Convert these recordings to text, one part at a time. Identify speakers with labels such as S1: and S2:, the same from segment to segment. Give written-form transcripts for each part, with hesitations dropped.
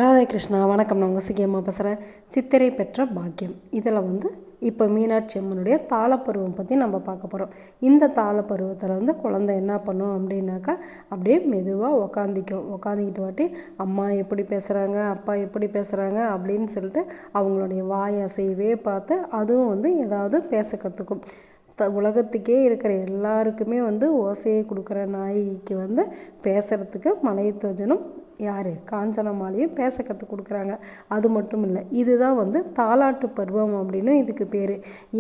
S1: ராதே கிருஷ்ணா. வணக்கம். நான் உங்கள் சுகியம்மா பேசுகிறேன். சித்திரை பெற்ற பாக்கியம் இதில் இப்போ மீனாட்சி அம்மனுடைய தாளப்பருவம் பற்றி நம்ம பார்க்க போகிறோம். இந்த தாளப்பருவத்தில் குழந்தை என்ன பண்ணும் அப்படின்னாக்கா, அப்படியே மெதுவாக உக்காந்துக்கிட்டு வாட்டி அம்மா எப்படி பேசுகிறாங்க, அப்பா எப்படி பேசுகிறாங்க அப்படின்னு சொல்லிட்டு அவங்களுடைய வாய் அசைவே பார்த்து அதுவும் ஏதாவது பேச கற்றுக்கும். உலகத்துக்கே இருக்கிற எல்லாருக்குமே ஓசையை கொடுக்குற நாய்க்கு பேசுகிறதுக்கு மலையத்துவஜனும் யார் காஞ்சனமாலையும் பேச கற்றுக் கொடுக்குறாங்க. அது மட்டும் இல்லை, இதுதான் தாலாட்டு பருவம் அப்படின்னு இதுக்கு பேர்.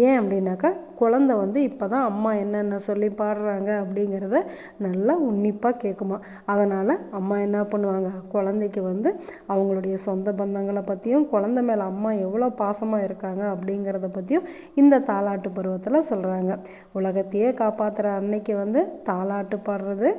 S1: ஏன் அப்படின்னாக்கா, குழந்தை இப்போ தான் அம்மா என்னென்ன சொல்லி பாடுறாங்க அப்படிங்கிறத நல்லா உன்னிப்பாக கேட்குமா. அதனால் அம்மா என்ன பண்ணுவாங்க, குழந்தைக்கு அவங்களுடைய சொந்த பந்தங்களை பற்றியும் குழந்தை மேலே அம்மா எவ்வளோ பாசமாக இருக்காங்க அப்படிங்கிறத பற்றியும் இந்த தாலாட்டு பருவத்தில் சொல்கிறாங்க. உலகத்தையே காப்பாற்றுற அன்னைக்கு தாலாட்டு பாடுறது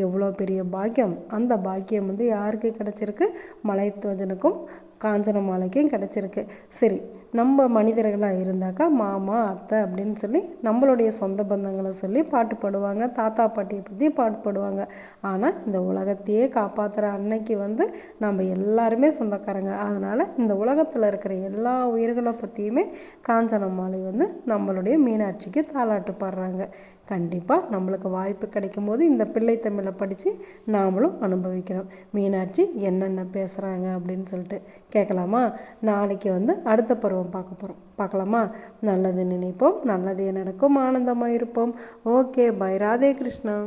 S1: எவ்வளோ பெரிய பாக்கியம். அந்த பாக்கியம் யாருக்கு கிடச்சிருக்கு, மலைத்துவஜனுக்கும் காஞ்சனமாலைக்கும் கிடச்சிருக்கு. சரி, நம்ம மனிதர்களாக இருந்தாக்கா மாமா அத்தை அப்படின்னு சொல்லி நம்மளுடைய சொந்த பந்தங்களை சொல்லி பாட்டு பாடுவாங்க, தாத்தா பாட்டியை பற்றி பாட்டு பாடுவாங்க. ஆனால் இந்த உலகத்தையே காப்பாற்றுற அன்னைக்கு நம்ம எல்லாருமே சொந்தக்காரங்க. அதனால் இந்த உலகத்தில் இருக்கிற எல்லா உயிர்களை பற்றியுமே காஞ்சனமாலை நம்மளுடைய மீனாட்சிக்கு தாலாட்டு பாடுறாங்க. கண்டிப்பாக நம்மளுக்கு வாய்ப்பு கிடைக்கும்போது இந்த பிள்ளை தமிழை படித்து நாமளும் அனுபவிக்கணும். மீனாட்சி என்னென்ன பேசுகிறாங்க அப்படின்னு சொல்லிட்டு கேட்கலாமா? நாளைக்கு அடுத்த பருவம் பார்க்கலாமா? நல்லது நினைப்போம், நல்லதே நடக்கும், ஆனந்தமாக இருப்போம். Okay, bye. ராதே கிருஷ்ணா.